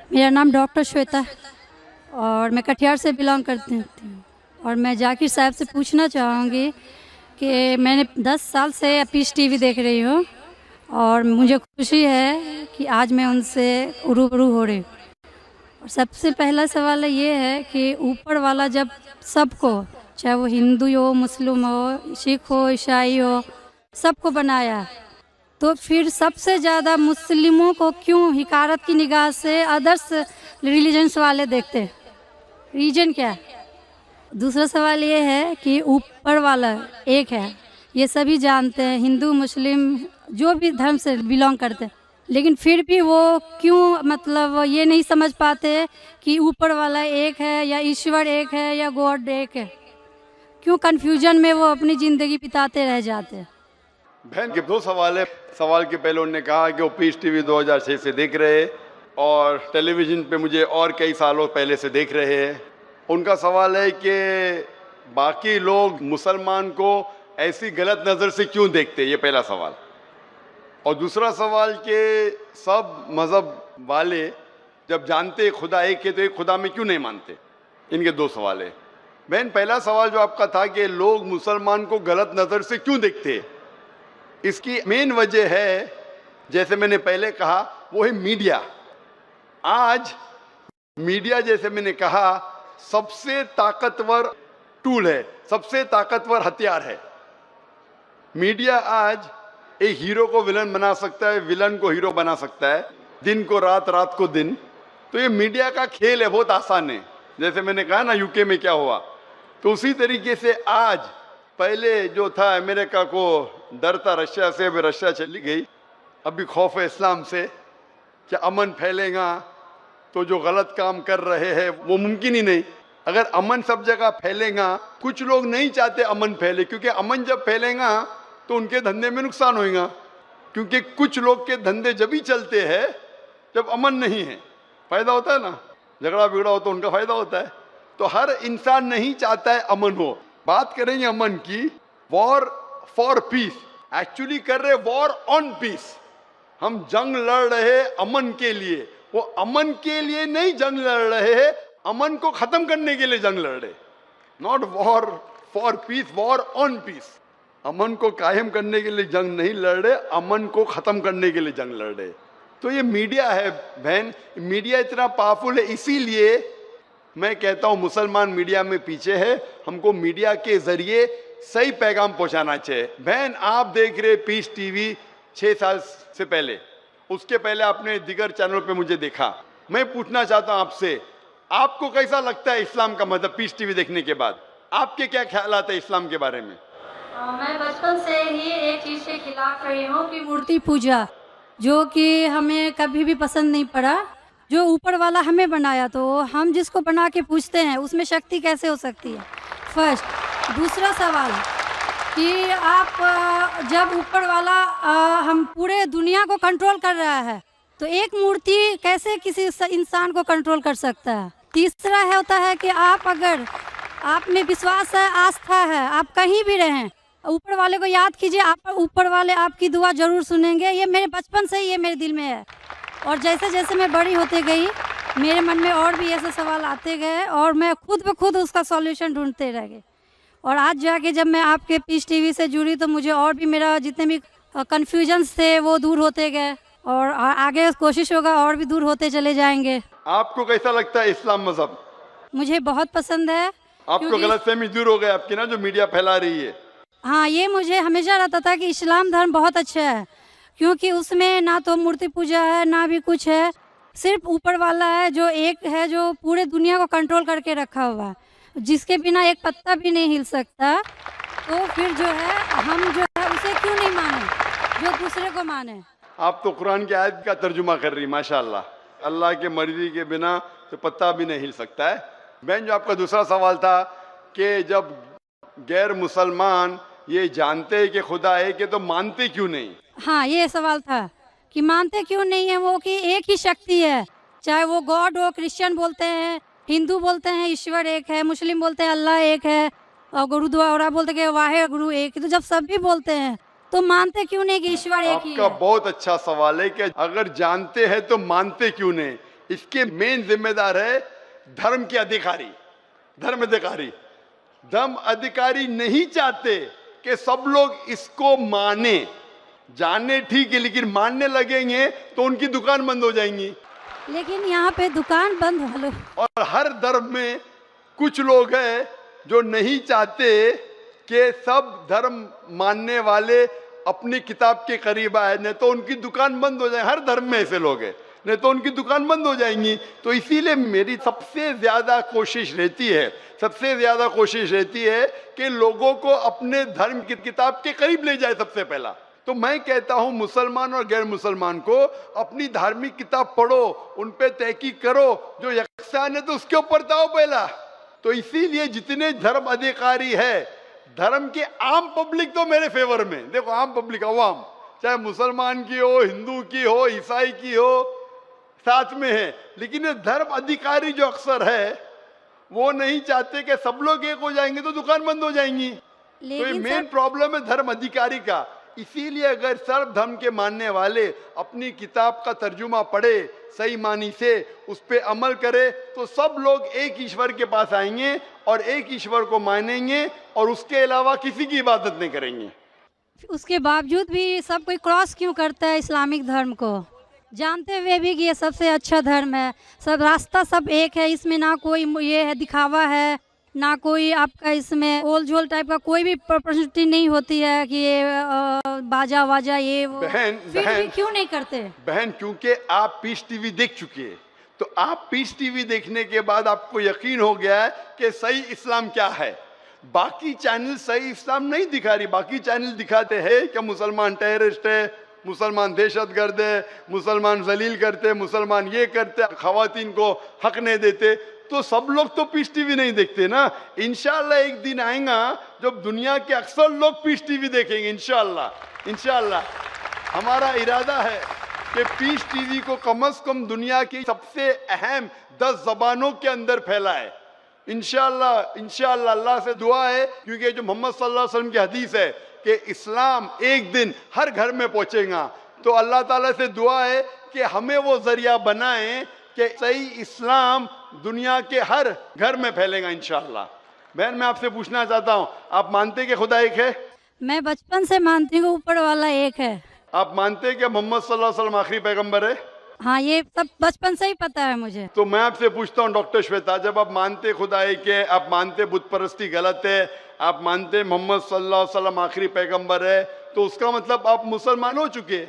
मेरा नाम डॉक्टर श्वेता और मैं कटिहार से बिलोंग करती हूँ। और मैं जाकिर साहब से पूछना चाहूँगी कि मैंने 10 साल से पीस टीवी देख रही हूँ और मुझे खुशी है कि आज मैं उनसे रूबरू हो रही हूँ। और सबसे पहला सवाल ये है कि ऊपर वाला जब सबको, चाहे वो हिंदू हो, मुस्लिम हो, सिख हो, ईसाई हो, सबको बनाया, तो फिर सबसे ज़्यादा मुस्लिमों को क्यों हिकारत की निगाह से अदर्स रिलीजन्स वाले देखते हैं? रीजन क्या है? दूसरा सवाल ये है कि ऊपर वाला एक है, ये सभी जानते हैं, हिंदू मुस्लिम जो भी धर्म से बिलोंग करते हैं, लेकिन फिर भी वो क्यों मतलब ये नहीं समझ पाते कि ऊपर वाला एक है या ईश्वर एक है या गॉड एक है? क्यों कन्फ्यूजन में वो अपनी ज़िंदगी बिताते रह जाते हैं? बहन के दो सवाल है। सवाल के पहले उन्होंने कहा कि वो पीस टीवी 2006 से देख रहे हैं और टेलीविज़न पे मुझे और कई सालों पहले से देख रहे हैं। उनका सवाल है कि बाकी लोग मुसलमान को ऐसी गलत नज़र से क्यों देखते, ये पहला सवाल। और दूसरा सवाल कि सब मज़हब वाले जब जानते खुदा एक है तो एक खुदा में क्यों नहीं मानते। इनके दो सवाल है। बहन, पहला सवाल जो आपका था कि लोग मुसलमान को गलत नज़र से क्यों देखते हैं, इसकी मेन वजह है, जैसे मैंने पहले कहा, वो है मीडिया। आज मीडिया, जैसे मैंने कहा, सबसे ताकतवर टूल है, सबसे ताकतवर हथियार है। मीडिया आज एक हीरो को विलन बना सकता है, विलन को हीरो बना सकता है, दिन को रात, रात को दिन। तो ये मीडिया का खेल है, बहुत आसान है। जैसे मैंने कहा ना यूके में क्या हुआ, तो उसी तरीके से आज पहले जो था अमेरिका को डर था रशिया से, अभी रशिया चली गई। अभी खौफ है इस्लाम से कि अमन फैलेगा तो जो गलत काम कर रहे हैं वो मुमकिन ही नहीं। अगर अमन सब जगह फैलेगा, कुछ लोग नहीं चाहते अमन फैले, क्योंकि अमन जब फैलेगा तो उनके धंधे में नुकसान होगा, क्योंकि कुछ लोग के धंधे जब ही चलते हैं जब अमन नहीं है। फायदा होता है ना, झगड़ा बिगड़ा हो तो उनका फायदा होता है। तो हर इंसान नहीं चाहता है अमन हो। बात करेंगे अमन की, वॉर फॉर पीस, एक्चुअली कर रहे वॉर ऑन पीस। हम जंग लड़ रहे अमन के लिए, वो अमन के लिए नहीं जंग लड़ रहे हैं, अमन को खत्म करने के लिए जंग लड़ रहे। Not war for peace, war on peace. अमन को कायम करने के लिए जंग नहीं लड़ रहे, अमन को खत्म करने के लिए जंग लड़ रहे। तो ये मीडिया है बहन, मीडिया इतना पावरफुल है, इसीलिए मैं कहता हूं मुसलमान मीडिया में पीछे है। हमको मीडिया के जरिए सही पैगाम पहुंचाना चाहिए। बहन, आप देख रहे पीस टीवी 6 साल से पहले, उसके पहले आपने दिगर चैनल पे मुझे देखा। मैं पूछना चाहता हूं आपसे, आपको कैसा लगता है इस्लाम का मतलब पीस टीवी देखने के बाद? आपके क्या ख्यालात है इस्लाम के बारे में? मैं बचपन से ही एक चीज़ के खिलाफ रही हूँ कि मूर्ति पूजा, जो कि हमें कभी भी पसंद नहीं पड़ा। जो ऊपर वाला हमें बनाया, तो हम जिसको बना के पूछते हैं उसमें शक्ति कैसे हो सकती है? फर्स्ट। दूसरा सवाल कि आप जब ऊपर वाला हम पूरे दुनिया को कंट्रोल कर रहा है, तो एक मूर्ति कैसे किसी इंसान को कंट्रोल कर सकता है? तीसरा है होता है कि आप अगर आप में विश्वास है, आस्था है, आप कहीं भी रहें, ऊपर वाले को याद कीजिए, आप ऊपर वाले आपकी दुआ जरूर सुनेंगे। ये मेरे बचपन से ही ये मेरे दिल में है। और जैसे जैसे मैं बड़ी होते गई, मेरे मन में और भी ऐसे सवाल आते गए और मैं खुद ब खुद उसका सॉल्यूशन ढूंढते रह गई। और आज जाके जब मैं आपके पीस टीवी से जुड़ी, तो मुझे और भी मेरा जितने भी कन्फ्यूजन्स थे वो दूर होते गए और आगे कोशिश होगा और भी दूर होते चले जाएंगे। आपको कैसा लगता है इस्लाम मजहब? मुझे बहुत पसंद है। आपको गलतफहमी दूर हो गई आपकी ना, जो मीडिया फैला रही है? हाँ, ये मुझे हमेशा रहता था कि इस्लाम धर्म बहुत अच्छा है, क्योंकि उसमें ना तो मूर्ति पूजा है ना भी कुछ है, सिर्फ ऊपर वाला है जो एक है, जो पूरे दुनिया को कंट्रोल करके रखा हुआ है, जिसके बिना एक पत्ता भी नहीं हिल सकता। तो फिर जो है हम जो है उसे क्यों नहीं माने, जो दूसरे को माने। आप तो कुरान की आयत का तर्जुमा कर रही, माशाल्लाह। अल्लाह के मर्जी के बिना तो पत्ता भी नहीं हिल सकता है। बहन, जो आपका दूसरा सवाल था कि जब गैर मुसलमान ये जानते हैं कि खुदा है कि तो मानते क्यों नहीं? हाँ, ये सवाल था कि मानते क्यों नहीं है वो, कि एक ही शक्ति है, चाहे वो गॉड हो, क्रिश्चियन बोलते हैं, हिंदू बोलते हैं ईश्वर एक है, मुस्लिम बोलते हैं अल्लाह एक है, और गुरुद्वारा बोलते हैं वाहे गुरु एक। तो जब सब भी बोलते हैं तो मानते क्यों नहीं कि ईश्वर एक ही है? आपका बहुत अच्छा सवाल है कि अगर जानते हैं तो मानते क्यों नहीं। इसके मेन जिम्मेदार है धर्म के अधिकारी, धर्म अधिकारी। धर्म अधिकारी नहीं चाहते कि सब लोग इसको माने, जाने ठीक है, लेकिन मानने लगेंगे तो उनकी दुकान बंद हो जाएंगी। लेकिन यहाँ पे दुकान बंद वालों, और हर धर्म में कुछ लोग हैं जो नहीं चाहते कि सब धर्म मानने वाले अपनी किताब के करीब आए, नहीं तो उनकी दुकान बंद हो जाए। हर धर्म में ऐसे लोग हैं, नहीं तो उनकी दुकान बंद हो जाएंगी। तो इसीलिए मेरी सबसे ज्यादा कोशिश रहती है कि लोगों को अपने धर्म की किताब के करीब ले जाए सबसे पहला। तो मैं कहता हूं मुसलमान और गैर मुसलमान को अपनी धार्मिक किताब पढ़ो, उन पे तहकीक करो, जो यकसान है तो उसके ऊपर जाओ पहला। तो इसीलिए जितने धर्म अधिकारी है, धर्म के आम पब्लिक तो मेरे फेवर में, देखो आम पब्लिक, अवाम, चाहे मुसलमान की हो, हिंदू की हो, ईसाई की हो, साथ में है। लेकिन ये धर्म अधिकारी जो अक्सर है वो नहीं चाहते कि सब लोग एक हो जाएंगे तो दुकान बंद हो जाएंगी। तो ये मेन प्रॉब्लम है धर्म अधिकारी का। इसीलिए अगर सर्व धर्म के मानने वाले अपनी किताब का तर्जुमा पढ़े, सही मानी से उस पर अमल करे, तो सब लोग एक ईश्वर के पास आएंगे और एक ईश्वर को मानेंगे और उसके अलावा किसी की इबादत नहीं करेंगे। उसके बावजूद भी सब कोई क्रॉस क्यों करता है इस्लामिक धर्म को, जानते हुए भी कि ये सबसे अच्छा धर्म है, सब रास्ता सब एक है, इसमें ना कोई ये है दिखावा है, ना कोई आपका इसमें ओल झोल टाइप का कोई भी प्रॉपर्टी नहीं होती है कि ये बाजा वाजा ये वो। बहन भी क्यों नहीं करते बहन? क्योंकि आप पीस टीवी देख चुके हैं, तो आप पीस टीवी देखने के बाद आपको यकीन हो गया है कि सही इस्लाम क्या है। बाकी चैनल सही इस्लाम नहीं दिखा रही, बाकी चैनल दिखाते हैं कि मुसलमान टेररिस्ट है, मुसलमान दहशतगर्द है, मुसलमान जलील करते, मुसलमान ये करते, खवातीन को हक नहीं देते। तो सब लोग तो पीस टीवी नहीं देखते ना। इंशाल्लाह एक दिन आएगा जब दुनिया के अक्सर लोग पीस टीवी देखेंगे, इंशाल्लाह। हमारा इरादा है कि पीस टीवी को कम से कम दुनिया की सबसे अहम 10 जबानों के अंदर फैलाए, इंशाल्लाह। अल्लाह से दुआ है, क्योंकि जो मोहम्मद सल्लल्लाहु अलैहि वसल्लम की हदीस है कि इस्लाम एक दिन हर घर में पहुंचेगा, तो अल्लाह ताला से दुआ है कि हमें वो जरिया बनाए कि सही इस्लाम दुनिया के हर घर में फैलेगा इंशाल्लाह। बहन, मैं आपसे पूछना चाहता हूँ, आप मानते कि खुदा एक है? मैं बचपन से मानती हूँ ऊपर वाला एक है। आप मानते कि मोहम्मद सल्लल्लाहु अलैहि वसल्लम आखिरी पैगंबर है? हाँ, ये सब बचपन से ही पता है मुझे। तो मैं आपसे पूछता हूँ डॉक्टर श्वेता, जब आप मानते खुदा एक है, आप मानते बुत परस्ती गलत है, आप मानते मोहम्मद सल्लल्लाहु अलैहि वसल्लम आखिरी पैगंबर है, तो उसका मतलब आप मुसलमान हो चुके।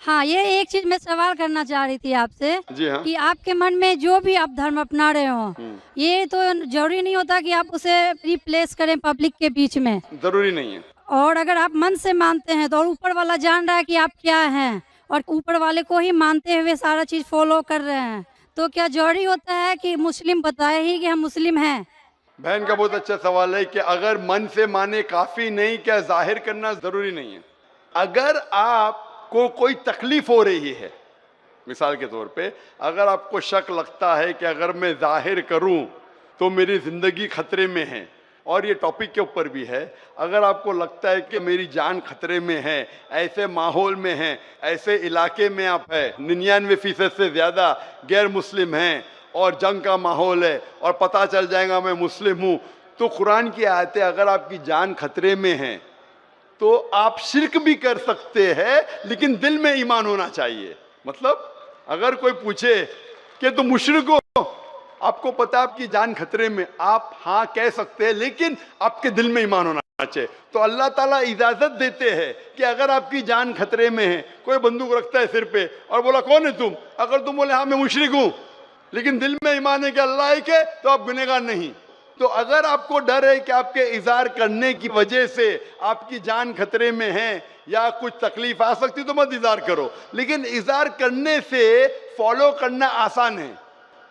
हाँ, ये एक चीज मैं सवाल करना चाह रही थी आपसे। जी हाँ। कि आपके मन में जो भी आप धर्म अपना रहे हो, ये तो जरूरी नहीं होता कि आप उसे रिप्लेस करें पब्लिक के बीच में, जरूरी नहीं है। और अगर आप मन से मानते हैं तो, और ऊपर वाला जान रहा है कि आप क्या हैं, और ऊपर वाले को ही मानते हुए सारा चीज फॉलो कर रहे हैं, तो क्या जरूरी होता है कि मुस्लिम बताए ही कि हम मुस्लिम हैं? बहन का बहुत अच्छा सवाल है कि अगर मन से माने काफी नहीं, क्या जाहिर करना जरूरी नहीं है? अगर आपको कोई तकलीफ हो रही है, मिसाल के तौर पे अगर आपको शक लगता है कि अगर मैं जाहिर करूं तो मेरी जिंदगी खतरे में है, और ये टॉपिक के ऊपर भी है, अगर आपको लगता है कि मेरी जान खतरे में है, ऐसे माहौल में है, ऐसे इलाके में आप है, 99% से ज़्यादा गैर मुस्लिम हैं और जंग का माहौल है और पता चल जाएगा मैं मुस्लिम हूँ, तो कुरान की आयतें, अगर आपकी जान खतरे में है तो आप शिर्क भी कर सकते हैं, लेकिन दिल में ईमान होना चाहिए। मतलब अगर कोई पूछे कि तुम मुशरिक हो, आपको पता है आपकी जान खतरे में, आप हाँ कह सकते हैं, लेकिन आपके दिल में ईमान होना चाहिए। तो अल्लाह ताला इजाजत देते हैं कि अगर आपकी जान खतरे में है, कोई बंदूक रखता है सिर पे और बोला कौन है तुम, अगर तुम बोले हाँ मैं मुशरिक हूं, लेकिन दिल में ईमान है कि अल्लाह एक है, तो आप गुनहगार नहीं। तो अगर आपको डर है कि आपके इज़हार करने की वजह से आपकी जान खतरे में है या कुछ तकलीफ आ सकती, तो मत इज़हार करो। लेकिन इज़हार करने से फॉलो करना आसान है।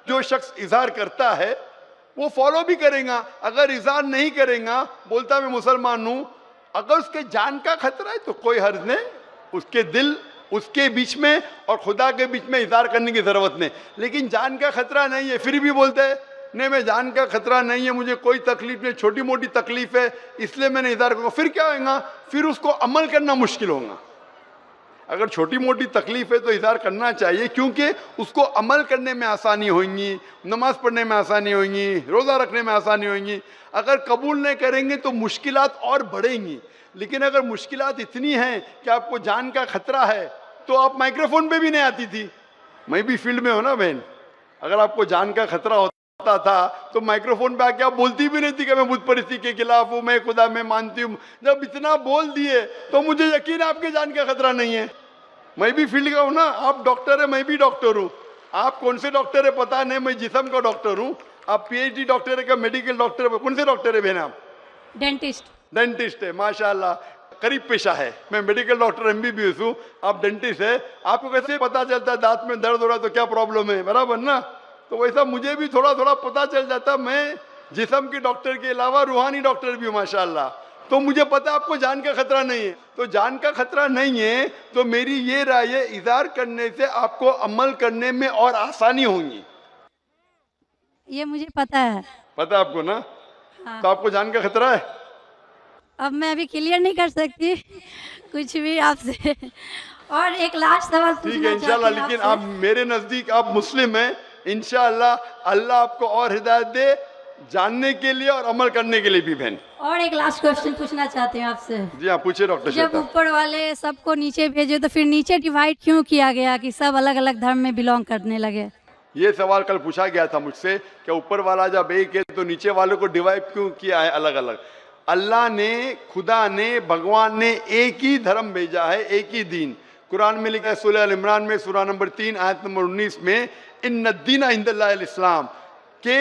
जो शख्स इज़हार करता है वो फॉलो भी करेगा, अगर इज़हार नहीं करेगा, बोलता मैं मुसलमान हूं, अगर उसके जान का खतरा है तो कोई हर्ज नहीं, उसके दिल उसके बीच में और खुदा के बीच में इज़हार करने की जरूरत नहीं। लेकिन जान का खतरा नहीं है, फिर भी बोलते हैं नहीं मैं जान का खतरा नहीं है, मुझे कोई तकलीफ नहीं, छोटी मोटी तकलीफ है, इसलिए मैंने इज़हार करूंगा, फिर क्या होगा? फिर उसको अमल करना मुश्किल होगा। अगर छोटी मोटी तकलीफ है तो इज़हार करना चाहिए, क्योंकि उसको अमल करने में आसानी होगी, नमाज पढ़ने में आसानी होगी, रोज़ा रखने में आसानी होगी। अगर कबूल नहीं करेंगे तो मुश्किलात और बढ़ेंगी। लेकिन अगर मुश्किलात इतनी हैं कि आपको जान का खतरा है, तो आप माइक्रोफोन पे भी नहीं आती थी। मैं भी फील्ड में हूँ ना बहन, अगर आपको जान का खतरा होता था तो माइक्रोफोन पे आके आप बोलती भी नहीं थी कि मैं बुत परिस्थिति के खिलाफ हूँ, मैं खुदा में मानती हूँ। जब इतना बोल दिए तो मुझे यकीन है आपके जान का खतरा नहीं है। मैं भी फील्ड का हूँ ना, आप डॉक्टर है, मैं भी डॉक्टर हूँ। आप कौन से डॉक्टर है पता नहीं, मैं जिस्म का डॉक्टर हूँ। आप पीएचडी डॉक्टर है क्या, मेडिकल डॉक्टर है, कौन से डॉक्टर है बहन आप? डेंटिस्ट। डेंटिस्ट है, माशाल्लाह, करीब पेशा है। मैं मेडिकल डॉक्टर एमबीबीएस हूँ, आप डेंटिस्ट है। आपको कैसे पता चलता है दांत में दर्द हो रहा है तो क्या प्रॉब्लम है, बराबर ना? तो वैसा मुझे भी थोड़ा थोड़ा पता चल जाता। मैं जिस्म के डॉक्टर के अलावा रूहानी डॉक्टर भी हूँ माशाल्लाह। तो मुझे पता आपको जान का खतरा नहीं है। तो जान का खतरा नहीं है तो मेरी ये राय है, इज़हार करने से आपको अमल करने में और आसानी होगी। ये मुझे पता है। पता है आपको ना? हाँ। तो आपको जान का खतरा है? अब मैं अभी क्लियर नहीं कर सकती कुछ भी आपसे। और एक लास्ट सवाल ठीक है पूछना इंशाल्लाह, चाहती हूँ लेकिन आपसे। आप मेरे नजदीक आप मुस्लिम हैं। इंशाल्लाह अल्लाह आपको और हिदायत दे जानने के लिए और अमल करने के लिए भी बहन। और एक लास्ट क्वेश्चन पूछना चाहती हूँ आपसे। जी हाँ, पूछिए डॉक्टर जब श्वेता। ऊपर वाले सबको नीचे भेजे तो फिर नीचे डिवाइड क्यों किया गया कि सब अलग अलग धर्म में बिलोंग करने लगे? ये सवाल कल पूछा गया था मुझसे कि ऊपर वाला जब एक है तो नीचे वालों को डिवाइड क्यों किया है अलग अलग? अल्लाह ने, खुदा ने, भगवान ने एक ही धर्म भेजा है, एक ही दीन। कुरान में लिखा है सूरह अल इमरान में सूरह नंबर 3 आयत नंबर 19 में, इन्ना दीना इंदल्लाहिल इस्लाम, के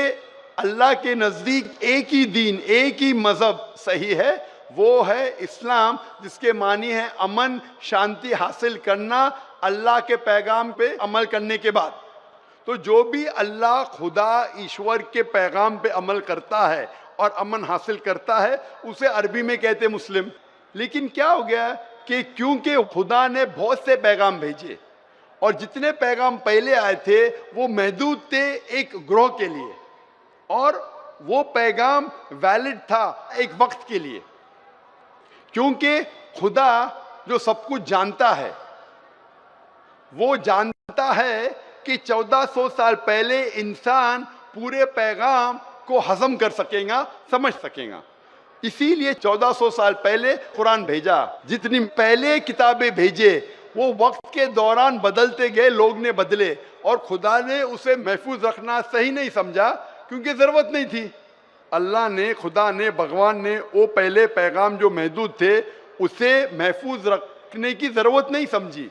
अल्लाह के नज़दीक एक ही दीन, एक ही मज़हब सही है, वो है इस्लाम, जिसके मानी है अमन शांति हासिल करना अल्लाह के पैगाम पे अमल करने के बाद। तो जो भी अल्लाह खुदा ईश्वर के पैगाम पे अमल करता है और अमन हासिल करता है उसे अरबी में कहते मुस्लिम। लेकिन क्या हो गया कि क्योंकि खुदा ने बहुत से पैगाम भेजे और जितने पैगाम पहले आए थे वो महदूद थे एक ग्रोह के लिए, और वो पैगाम वैलिड था एक वक्त के लिए, क्योंकि खुदा जो सब कुछ जानता है वो जानता है कि 1400 साल पहले इंसान पूरे पैगाम को हजम कर सकेगा, समझ सकेगा। इसीलिए 1400 साल पहले कुरान भेजा। जितनी पहले किताबें भेजे वो वक्त के दौरान बदलते गए, लोग ने बदले, और खुदा ने उसे महफूज रखना सही नहीं समझा क्योंकि जरूरत नहीं थी। अल्लाह ने, खुदा ने, भगवान ने वो पहले पैगाम जो महदूद थे उसे महफूज रखने की जरूरत नहीं समझी।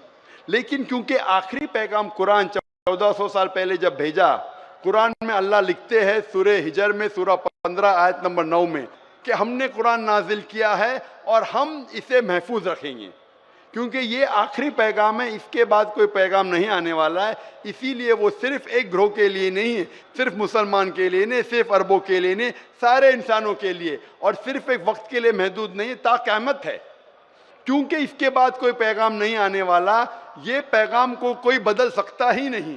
लेकिन क्योंकि आखिरी पैगाम कुरान 1400 साल पहले जब भेजा, कुरान में अल्लाह लिखते हैं सूरह हिजर में सूरह 15 आयत नंबर 9 में कि हमने कुरान नाजिल किया है और हम इसे महफूज रखेंगे, क्योंकि ये आखिरी पैगाम है, इसके बाद कोई पैगाम नहीं आने वाला है। इसीलिए वो सिर्फ एक ग्रोह के लिए नहीं है, सिर्फ मुसलमान के लिए नहीं, सिर्फ अरबों के लिए नहीं, सारे इंसानों के लिए, और सिर्फ एक वक्त के लिए महदूद नहीं, ता क़यामत है। क्योंकि इसके बाद कोई पैगाम नहीं आने वाला, ये पैगाम को कोई बदल सकता ही नहीं।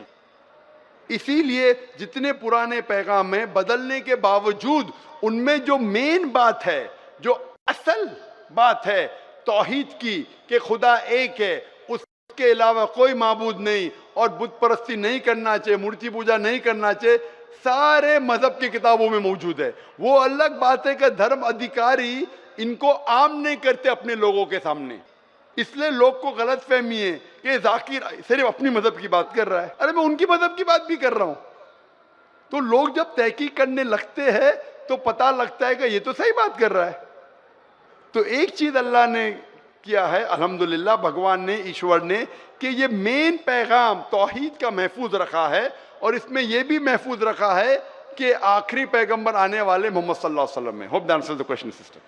इसीलिए जितने पुराने पैगाम हैं, बदलने के बावजूद उनमें जो मेन बात है, जो असल बात है तौहीद की, कि खुदा एक है, उसके अलावा कोई माबूद नहीं, और बुत परस्ती नहीं करना चाहिए, मूर्ति पूजा नहीं करना चाहिए, सारे मजहब की किताबों में मौजूद है। वो अलग बात है कि धर्म अधिकारी इनको आम नहीं करते अपने लोगों के सामने, इसलिए लोग को गलत फहमी है कि जाकिर सिर्फ अपनी मजहब की बात कर रहा है। अरे मैं उनकी मजहब की बात भी कर रहा हूं। तो लोग जब तहकीक करने लगते हैं तो पता लगता है कि ये तो सही बात कर रहा है। तो एक चीज अल्लाह ने किया है, अल्हम्दुलिल्लाह, भगवान ने, ईश्वर ने, कि ये मेन पैगाम तौहीद का महफूज रखा है, और इसमें यह भी महफूज रखा है कि आखिरी पैगंबर आने वाले मोहम्मद सल्लल्लाहु अलैहि वसल्लम है। Hope that answers the question sister.